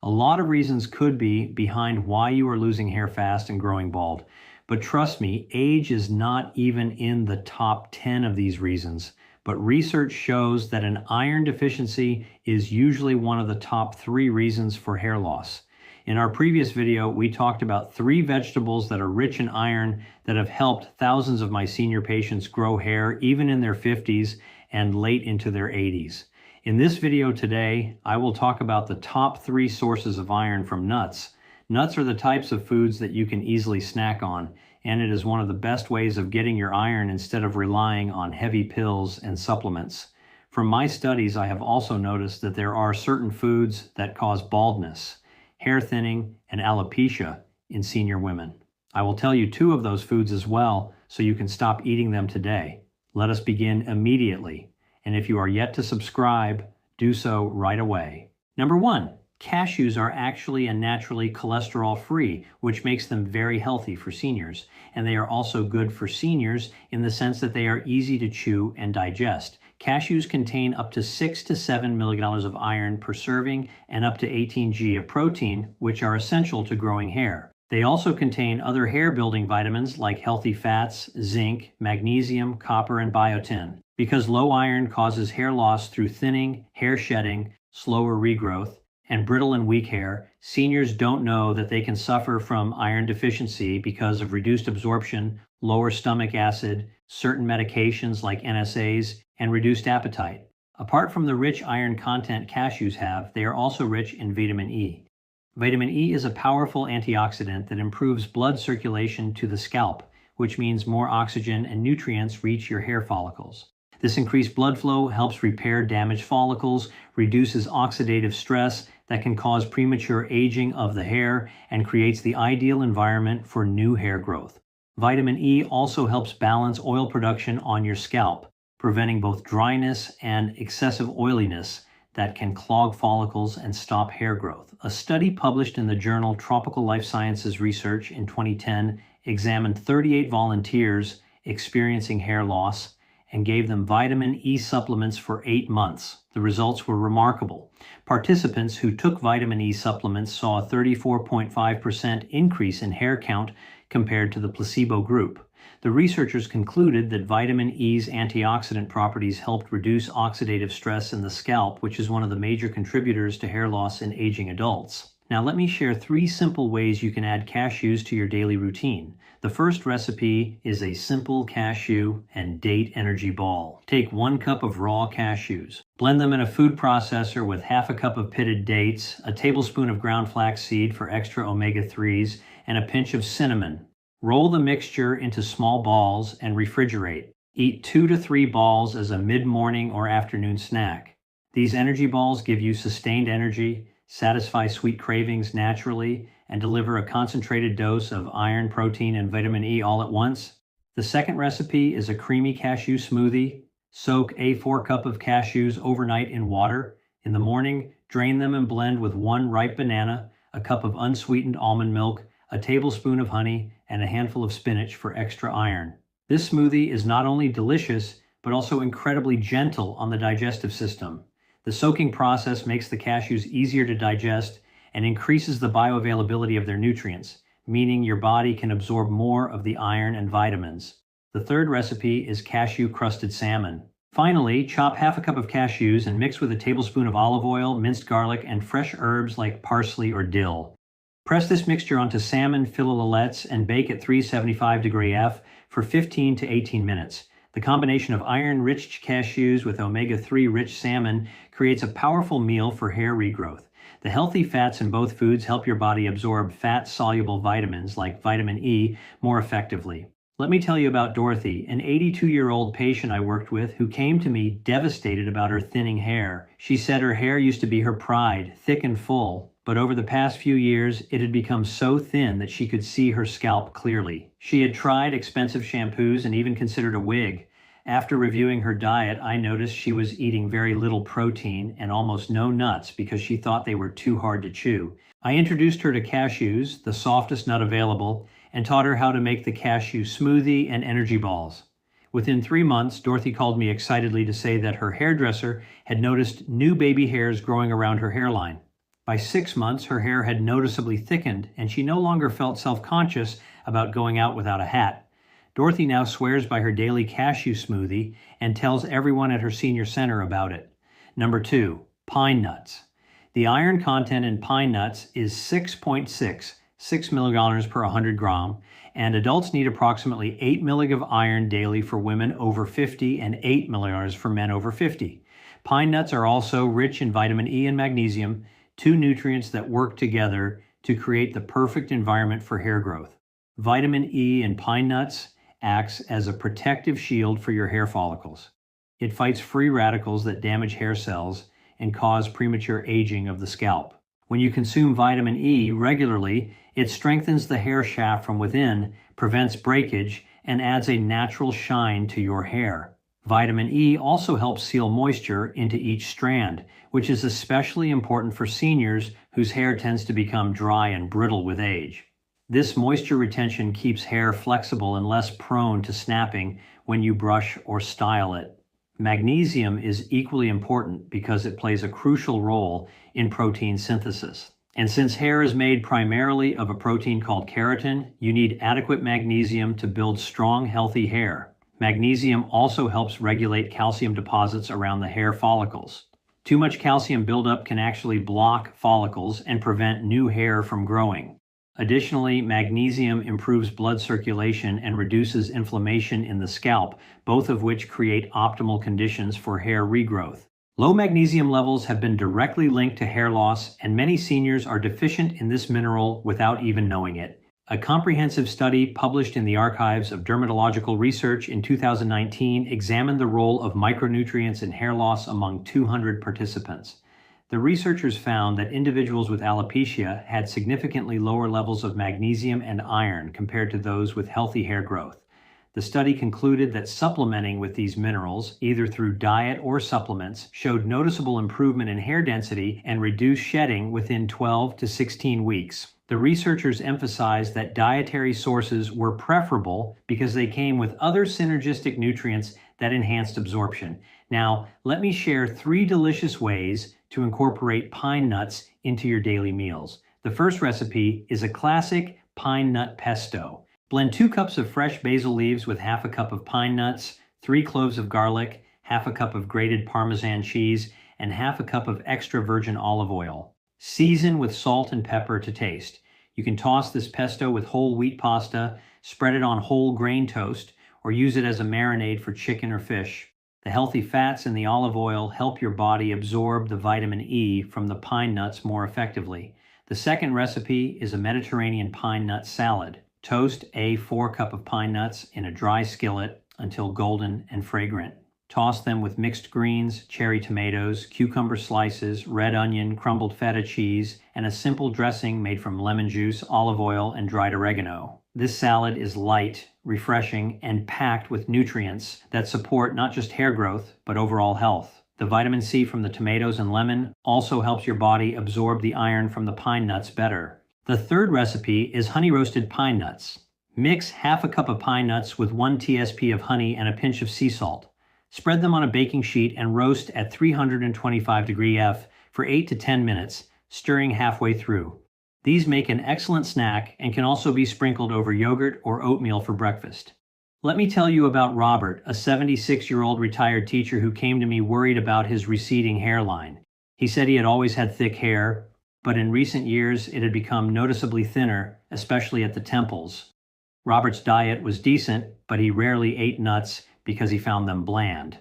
A lot of reasons could be behind why you are losing hair fast and growing bald. But trust me, age is not even in the top 10 of these reasons. But research shows that an iron deficiency is usually one of the top 3 reasons for hair loss. In our previous video, we talked about 3 vegetables that are rich in iron that have helped thousands of my senior patients grow hair even in their 50s and late into their 80s. In this video today, I will talk about the top 3 sources of iron from nuts. Nuts are the types of foods that you can easily snack on, and it is one of the best ways of getting your iron instead of relying on heavy pills and supplements. From my studies, I have also noticed that there are certain foods that cause baldness, hair thinning, and alopecia in senior women. I will tell you 2 of those foods as well, so you can stop eating them today. Let us begin immediately. And if you are yet to subscribe, do so right away. Number 1, cashews are actually and naturally cholesterol-free, which makes them very healthy for seniors. And they are also good for seniors in the sense that they are easy to chew and digest. Cashews contain up to 6 to 7 milligrams of iron per serving and up to 18 g of protein, which are essential to growing hair. They also contain other hair-building vitamins like healthy fats, zinc, magnesium, copper, and biotin. Because low iron causes hair loss through thinning, hair shedding, slower regrowth, and brittle and weak hair, seniors don't know that they can suffer from iron deficiency because of reduced absorption, lower stomach acid, certain medications like NSAIDs, and reduced appetite. Apart from the rich iron content cashews have, they are also rich in vitamin E. Vitamin E is a powerful antioxidant that improves blood circulation to the scalp, which means more oxygen and nutrients reach your hair follicles. This increased blood flow helps repair damaged follicles, reduces oxidative stress that can cause premature aging of the hair, and creates the ideal environment for new hair growth. Vitamin E also helps balance oil production on your scalp, preventing both dryness and excessive oiliness that can clog follicles and stop hair growth. A study published in the journal Tropical Life Sciences Research in 2010 examined 38 volunteers experiencing hair loss and gave them vitamin E supplements for 8 months. The results were remarkable. Participants who took vitamin E supplements saw a 34.5% increase in hair count compared to the placebo group. The researchers concluded that vitamin E's antioxidant properties helped reduce oxidative stress in the scalp, which is one of the major contributors to hair loss in aging adults. Now let me share 3 simple ways you can add cashews to your daily routine. The first recipe is a simple cashew and date energy ball. Take 1 cup of raw cashews. Blend them in a food processor with half a cup of pitted dates, a tablespoon of ground flaxseed for extra omega-3s, and a pinch of cinnamon. Roll the mixture into small balls and refrigerate. Eat 2 to 3 balls as a mid-morning or afternoon snack. These energy balls give you sustained energy, satisfy sweet cravings naturally, and deliver a concentrated dose of iron, protein, and vitamin E all at once. The second recipe is a creamy cashew smoothie. Soak a 4 cup of cashews overnight in water. In the morning, drain them and blend with 1 ripe banana, a cup of unsweetened almond milk, a tablespoon of honey, and a handful of spinach for extra iron. This smoothie is not only delicious, but also incredibly gentle on the digestive system. The soaking process makes the cashews easier to digest and increases the bioavailability of their nutrients, meaning your body can absorb more of the iron and vitamins. The third recipe is cashew-crusted salmon. Finally, chop half a cup of cashews and mix with a tablespoon of olive oil, minced garlic, and fresh herbs like parsley or dill. Press this mixture onto salmon filet and bake at 375 F for 15 to 18 minutes. The combination of iron-rich cashews with omega-3 rich salmon creates a powerful meal for hair regrowth. The healthy fats in both foods help your body absorb fat-soluble vitamins like vitamin E more effectively. Let me tell you about Dorothy, an 82-year-old patient I worked with who came to me devastated about her thinning hair. She said her hair used to be her pride, thick and full, but over the past few years, it had become so thin that she could see her scalp clearly. She had tried expensive shampoos and even considered a wig. After reviewing her diet, I noticed she was eating very little protein and almost no nuts because she thought they were too hard to chew. I introduced her to cashews, the softest nut available, and taught her how to make the cashew smoothie and energy balls. Within 3 months, Dorothy called me excitedly to say that her hairdresser had noticed new baby hairs growing around her hairline. By 6 months, her hair had noticeably thickened, and she no longer felt self-conscious about going out without a hat. Dorothy now swears by her daily cashew smoothie and tells everyone at her senior center about it. Number 2, pine nuts. The iron content in pine nuts is 6 milligrams per 100 gram, and adults need approximately 8 mg of iron daily for women over 50 and 8 milligrams for men over 50. Pine nuts are also rich in vitamin E and magnesium, two nutrients that work together to create the perfect environment for hair growth. Vitamin E in pine nuts acts as a protective shield for your hair follicles. It fights free radicals that damage hair cells and cause premature aging of the scalp. When you consume vitamin E regularly, it strengthens the hair shaft from within, prevents breakage, and adds a natural shine to your hair. Vitamin E also helps seal moisture into each strand, which is especially important for seniors whose hair tends to become dry and brittle with age. This moisture retention keeps hair flexible and less prone to snapping when you brush or style it. Magnesium is equally important because it plays a crucial role in protein synthesis. And since hair is made primarily of a protein called keratin, you need adequate magnesium to build strong, healthy hair. Magnesium also helps regulate calcium deposits around the hair follicles. Too much calcium buildup can actually block follicles and prevent new hair from growing. Additionally, magnesium improves blood circulation and reduces inflammation in the scalp, both of which create optimal conditions for hair regrowth. Low magnesium levels have been directly linked to hair loss, and many seniors are deficient in this mineral without even knowing it. A comprehensive study published in the Archives of Dermatological Research in 2019 examined the role of micronutrients in hair loss among 200 participants. The researchers found that individuals with alopecia had significantly lower levels of magnesium and iron compared to those with healthy hair growth. The study concluded that supplementing with these minerals, either through diet or supplements, showed noticeable improvement in hair density and reduced shedding within 12 to 16 weeks. The researchers emphasized that dietary sources were preferable because they came with other synergistic nutrients that enhanced absorption. Now, let me share 3 delicious ways to incorporate pine nuts into your daily meals. The first recipe is a classic pine nut pesto. Blend 2 cups of fresh basil leaves with half a cup of pine nuts, 3 cloves of garlic, half a cup of grated Parmesan cheese, and half a cup of extra virgin olive oil. Season with salt and pepper to taste. You can toss this pesto with whole wheat pasta, spread it on whole grain toast, or use it as a marinade for chicken or fish. The healthy fats in the olive oil help your body absorb the vitamin E from the pine nuts more effectively. The second recipe is a Mediterranean pine nut salad. Toast a 4 cup of pine nuts in a dry skillet until golden and fragrant. Toss them with mixed greens, cherry tomatoes, cucumber slices, red onion, crumbled feta cheese, and a simple dressing made from lemon juice, olive oil, and dried oregano. This salad is light, refreshing, and packed with nutrients that support not just hair growth, but overall health. The vitamin C from the tomatoes and lemon also helps your body absorb the iron from the pine nuts better. The third recipe is honey roasted pine nuts. Mix half a cup of pine nuts with 1 TSP of honey and a pinch of sea salt. Spread them on a baking sheet and roast at 325 degree F for 8 to 10 minutes, stirring halfway through. These make an excellent snack and can also be sprinkled over yogurt or oatmeal for breakfast. Let me tell you about Robert, a 76-year-old retired teacher who came to me worried about his receding hairline. He said he had always had thick hair, but in recent years it had become noticeably thinner, especially at the temples. Robert's diet was decent, but he rarely ate nuts because he found them bland.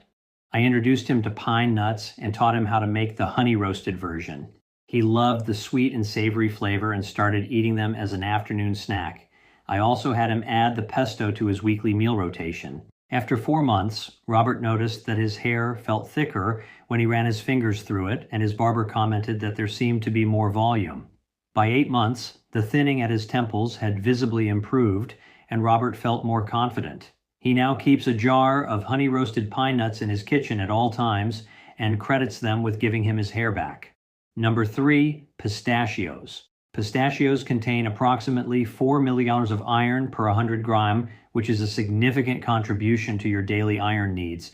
I introduced him to pine nuts and taught him how to make the honey-roasted version. He loved the sweet and savory flavor and started eating them as an afternoon snack. I also had him add the pesto to his weekly meal rotation. After 4 months, Robert noticed that his hair felt thicker when he ran his fingers through it, and his barber commented that there seemed to be more volume. By 8 months, the thinning at his temples had visibly improved, and Robert felt more confident. He now keeps a jar of honey-roasted pine nuts in his kitchen at all times and credits them with giving him his hair back. Number 3, pistachios. Pistachios contain approximately 4 milligrams of iron per 100 gram, which is a significant contribution to your daily iron needs.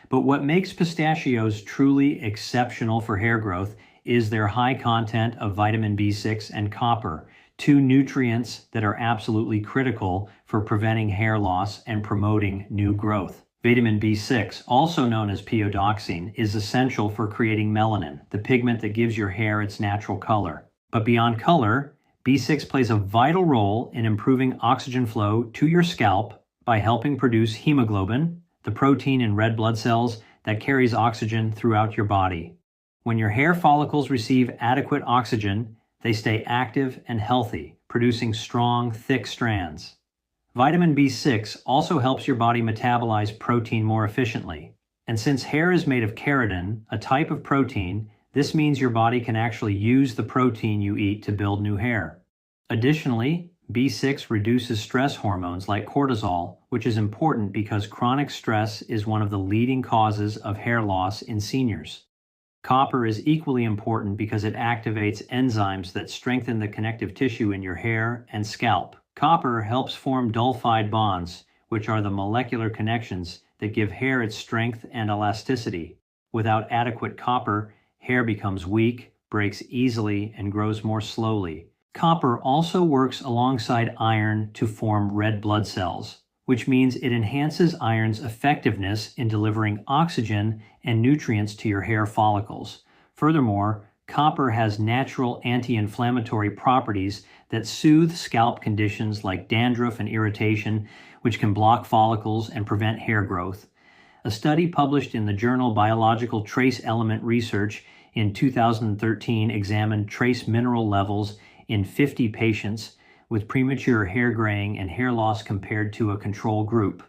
But what makes pistachios truly exceptional for hair growth is their high content of vitamin B6 and copper, two nutrients that are absolutely critical for preventing hair loss and promoting new growth. Vitamin B6, also known as pyridoxine, is essential for creating melanin, the pigment that gives your hair its natural color. But beyond color, B6 plays a vital role in improving oxygen flow to your scalp by helping produce hemoglobin, the protein in red blood cells that carries oxygen throughout your body. When your hair follicles receive adequate oxygen, they stay active and healthy, producing strong, thick strands. Vitamin B6 also helps your body metabolize protein more efficiently. And since hair is made of keratin, a type of protein, this means your body can actually use the protein you eat to build new hair. Additionally, B6 reduces stress hormones like cortisol, which is important because chronic stress is one of the leading causes of hair loss in seniors. Copper is equally important because it activates enzymes that strengthen the connective tissue in your hair and scalp. Copper helps form sulfide bonds, which are the molecular connections that give hair its strength and elasticity. Without adequate copper, hair becomes weak, breaks easily, and grows more slowly. Copper also works alongside iron to form red blood cells, which means it enhances iron's effectiveness in delivering oxygen and nutrients to your hair follicles. Furthermore, copper has natural anti-inflammatory properties that soothe scalp conditions like dandruff and irritation, which can block follicles and prevent hair growth. A study published in the journal Biological Trace Element Research in 2013 examined trace mineral levels in 50 patients with premature hair graying and hair loss compared to a control group.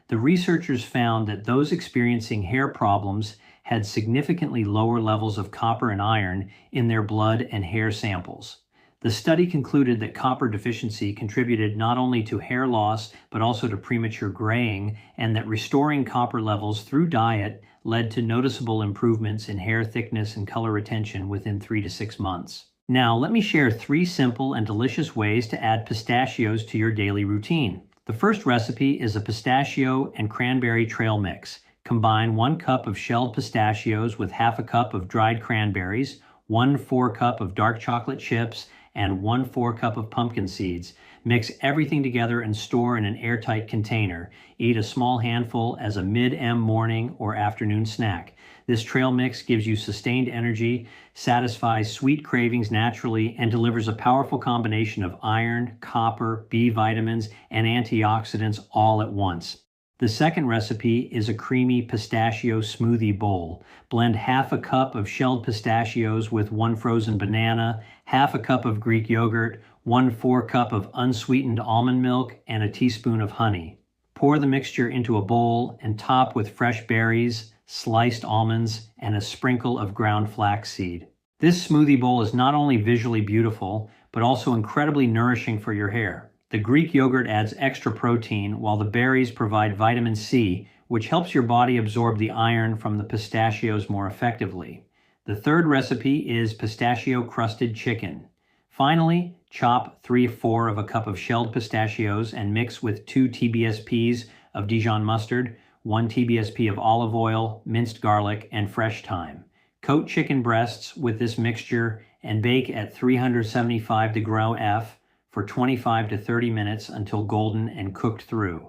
The researchers found that those experiencing hair problems had significantly lower levels of copper and iron in their blood and hair samples. The study concluded that copper deficiency contributed not only to hair loss but also to premature graying, and that restoring copper levels through diet led to noticeable improvements in hair thickness and color retention within 3 to 6 months. Now, let me share 3 simple and delicious ways to add pistachios to your daily routine. The first recipe is a pistachio and cranberry trail mix. Combine 1 cup of shelled pistachios with half a cup of dried cranberries, 1/4 cup of dark chocolate chips, and 1/4 cup of pumpkin seeds. Mix everything together and store in an airtight container. Eat a small handful as a mid-M morning or afternoon snack. This trail mix gives you sustained energy, satisfies sweet cravings naturally, and delivers a powerful combination of iron, copper, B vitamins, and antioxidants all at once. The second recipe is a creamy pistachio smoothie bowl. Blend half a cup of shelled pistachios with 1 frozen banana, half a cup of Greek yogurt, 1/4 cup of unsweetened almond milk, and a teaspoon of honey. Pour the mixture into a bowl and top with fresh berries, sliced almonds, and a sprinkle of ground flaxseed. This smoothie bowl is not only visually beautiful, but also incredibly nourishing for your hair. The Greek yogurt adds extra protein, while the berries provide vitamin C, which helps your body absorb the iron from the pistachios more effectively. The third recipe is pistachio-crusted chicken. Finally, chop 3/4 of a cup of shelled pistachios and mix with 2 TBSPs of Dijon mustard, 1 TBSP of olive oil, minced garlic, and fresh thyme. Coat chicken breasts with this mixture and bake at 375 degrees F for 25 to 30 minutes until golden and cooked through.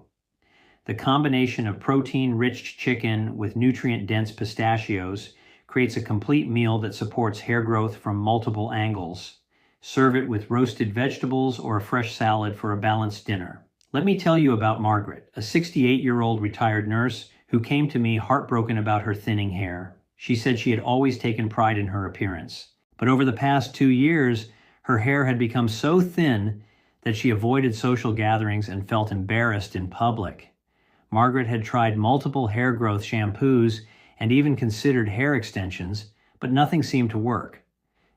The combination of protein-rich chicken with nutrient-dense pistachios creates a complete meal that supports hair growth from multiple angles. Serve it with roasted vegetables or a fresh salad for a balanced dinner. Let me tell you about Margaret, a 68-year-old retired nurse who came to me heartbroken about her thinning hair. She said she had always taken pride in her appearance. But over the past 2 years, her hair had become so thin that she avoided social gatherings and felt embarrassed in public. Margaret had tried multiple hair growth shampoos and even considered hair extensions, but nothing seemed to work.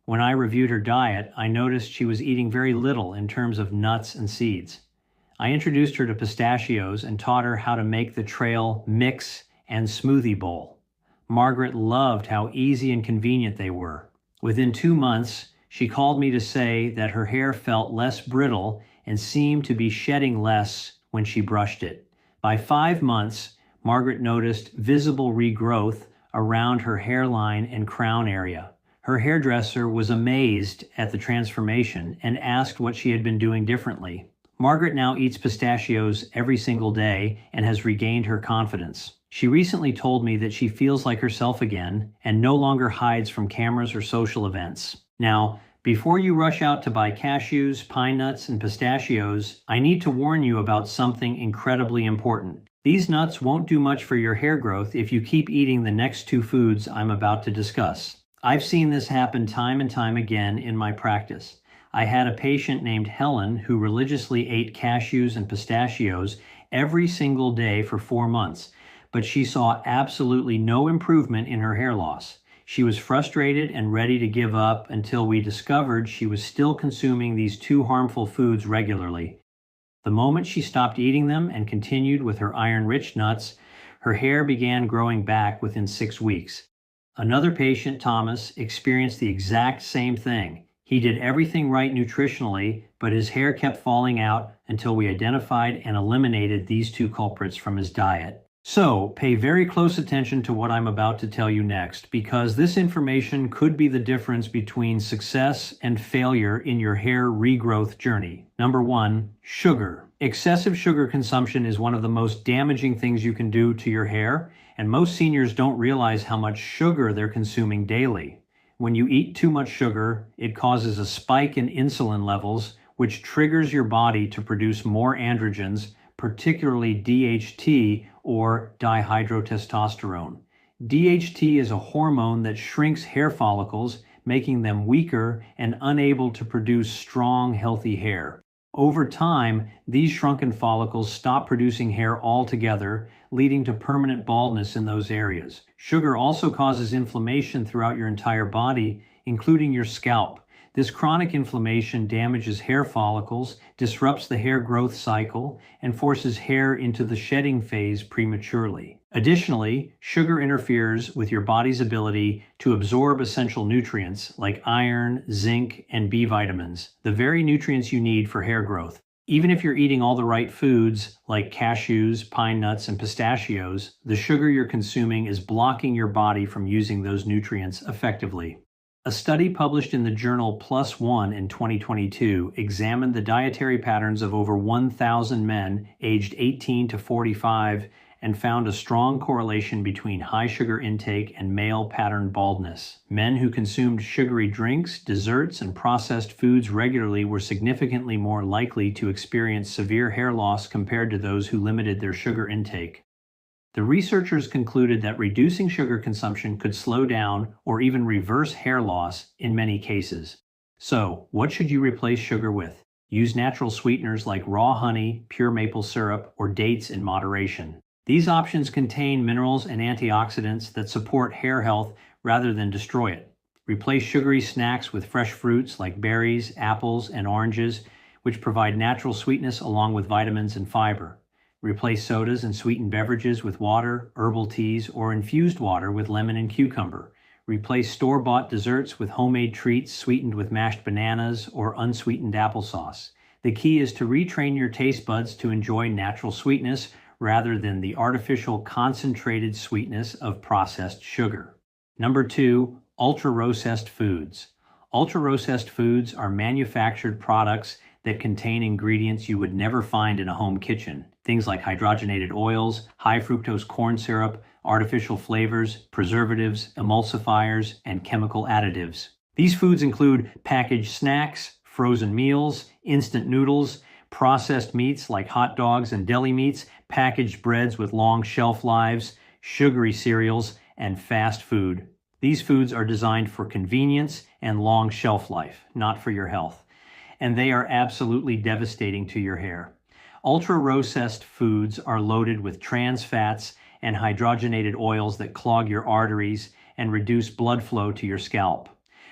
When I reviewed her diet, I noticed she was eating very little in terms of nuts and seeds. I introduced her to pistachios and taught her how to make the trail mix and smoothie bowl. Margaret loved how easy and convenient they were. Within 2 months, she called me to say that her hair felt less brittle and seemed to be shedding less when she brushed it. By 5 months, Margaret noticed visible regrowth around her hairline and crown area. Her hairdresser was amazed at the transformation and asked what she had been doing differently. Margaret now eats pistachios every single day and has regained her confidence. She recently told me that she feels like herself again and no longer hides from cameras or social events. Now, before you rush out to buy cashews, pine nuts, and pistachios, I need to warn you about something incredibly important. These nuts won't do much for your hair growth if you keep eating the next two foods I'm about to discuss. I've seen this happen time and time again in my practice. I had a patient named Helen who religiously ate cashews and pistachios every single day for 4 months, but she saw absolutely no improvement in her hair loss. She was frustrated and ready to give up until we discovered she was still consuming these two harmful foods regularly. The moment she stopped eating them and continued with her iron-rich nuts, her hair began growing back within 6 weeks. Another patient, Thomas, experienced the exact same thing. He did everything right nutritionally, but his hair kept falling out until we identified and eliminated these two culprits from his diet. So, pay very close attention to what I'm about to tell you next, because this information could be the difference between success and failure in your hair regrowth journey. Number 1, sugar. Excessive sugar consumption is one of the most damaging things you can do to your hair, and most seniors don't realize how much sugar they're consuming daily. When you eat too much sugar, it causes a spike in insulin levels, which triggers your body to produce more androgens, particularly DHT or dihydrotestosterone. DHT is a hormone that shrinks hair follicles, making them weaker and unable to produce strong, healthy hair. Over time, these shrunken follicles stop producing hair altogether, leading to permanent baldness in those areas. Sugar also causes inflammation throughout your entire body, including your scalp. This chronic inflammation damages hair follicles, disrupts the hair growth cycle, and forces hair into the shedding phase prematurely. Additionally, sugar interferes with your body's ability to absorb essential nutrients like iron, zinc, and B vitamins, the very nutrients you need for hair growth. Even if you're eating all the right foods like cashews, pine nuts, and pistachios, the sugar you're consuming is blocking your body from using those nutrients effectively. A study published in the journal PLOS ONE in 2022 examined the dietary patterns of over 1,000 men aged 18 to 45 and found a strong correlation between high sugar intake and male pattern baldness. Men who consumed sugary drinks, desserts, and processed foods regularly were significantly more likely to experience severe hair loss compared to those who limited their sugar intake. The researchers concluded that reducing sugar consumption could slow down or even reverse hair loss in many cases. So, what should you replace sugar with? Use natural sweeteners like raw honey, pure maple syrup, or dates in moderation. These options contain minerals and antioxidants that support hair health rather than destroy it. Replace sugary snacks with fresh fruits like berries, apples, and oranges, which provide natural sweetness along with vitamins and fiber. Replace sodas and sweetened beverages with water, herbal teas, or infused water with lemon and cucumber. Replace store-bought desserts with homemade treats sweetened with mashed bananas or unsweetened applesauce. The key is to retrain your taste buds to enjoy natural sweetness rather than the artificial concentrated sweetness of processed sugar. Number 2, ultra-processed foods. Ultra-processed foods are manufactured products that contain ingredients you would never find in a home kitchen. Things like hydrogenated oils, high fructose corn syrup, artificial flavors, preservatives, emulsifiers, and chemical additives. These foods include packaged snacks, frozen meals, instant noodles, processed meats like hot dogs and deli meats, packaged breads with long shelf lives, sugary cereals, and fast food. These foods are designed for convenience and long shelf life, not for your health. And they are absolutely devastating to your hair. Ultra-processed foods are loaded with trans fats and hydrogenated oils that clog your arteries and reduce blood flow to your scalp.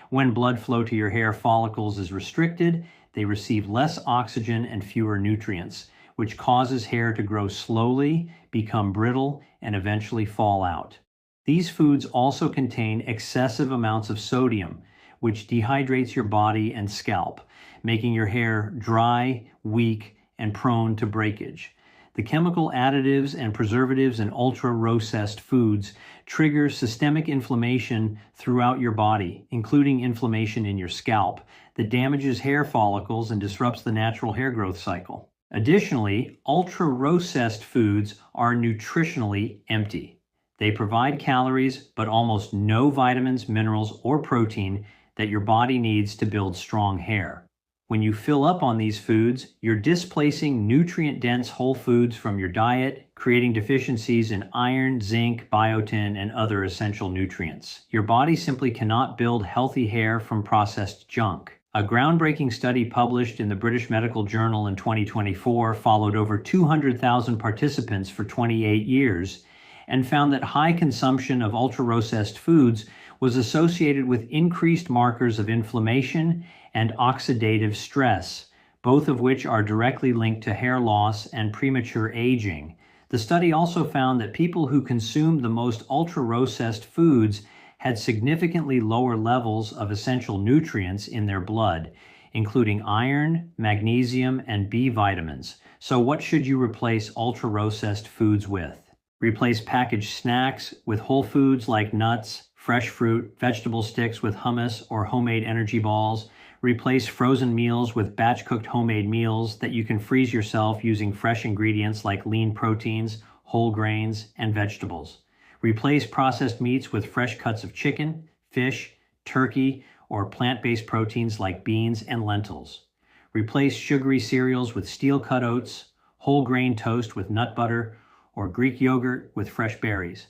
When blood flow to your hair follicles is restricted, they receive less oxygen and fewer nutrients, which causes hair to grow slowly, become brittle, and eventually fall out. These foods also contain excessive amounts of sodium, which dehydrates your body and scalp, making your hair dry, weak, and prone to breakage. The chemical additives and preservatives in ultra-processed foods trigger systemic inflammation throughout your body, including inflammation in your scalp, that damages hair follicles and disrupts the natural hair growth cycle. Additionally, ultra-processed foods are nutritionally empty. They provide calories, but almost no vitamins, minerals, or protein that your body needs to build strong hair. When you fill up on these foods, you're displacing nutrient-dense whole foods from your diet, creating deficiencies in iron, zinc, biotin, and other essential nutrients. Your body simply cannot build healthy hair from processed junk. A groundbreaking study published in the British Medical Journal in 2024 followed over 200,000 participants for 28 years and found that high consumption of ultra-processed foods was associated with increased markers of inflammation and oxidative stress, both of which are directly linked to hair loss and premature aging. The study also found that people who consumed the most ultra-processed foods had significantly lower levels of essential nutrients in their blood, including iron, magnesium, and B vitamins. So what should you replace ultra-processed foods with? Replace packaged snacks with whole foods like nuts, fresh fruit, vegetable sticks with hummus or homemade energy balls. Replace frozen meals with batch-cooked homemade meals that you can freeze yourself using fresh ingredients like lean proteins, whole grains, and vegetables. Replace processed meats with fresh cuts of chicken, fish, turkey, or plant-based proteins like beans and lentils. Replace sugary cereals with steel-cut oats, whole grain toast with nut butter, or Greek yogurt with fresh berries.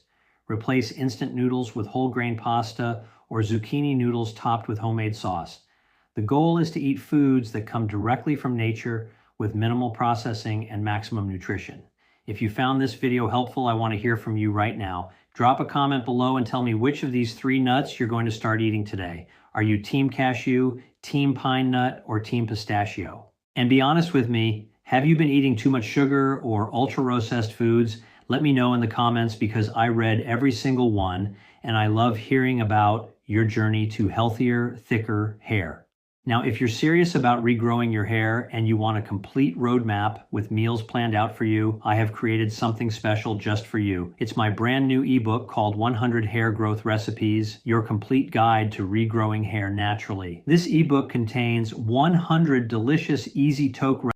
Replace instant noodles with whole grain pasta or zucchini noodles topped with homemade sauce. The goal is to eat foods that come directly from nature with minimal processing and maximum nutrition. If you found this video helpful, I want to hear from you right now. Drop a comment below and tell me which of these 3 nuts you're going to start eating today. Are you Team Cashew, Team Pine Nut, or Team Pistachio? And be honest with me, have you been eating too much sugar or ultra-processed foods? Let me know in the comments because I read every single one and I love hearing about your journey to healthier, thicker hair. Now, if you're serious about regrowing your hair and you want a complete roadmap with meals planned out for you, I have created something special just for you. It's my brand new ebook called 100 Hair Growth Recipes, your complete guide to regrowing hair naturally. This ebook contains 100 delicious, easy-to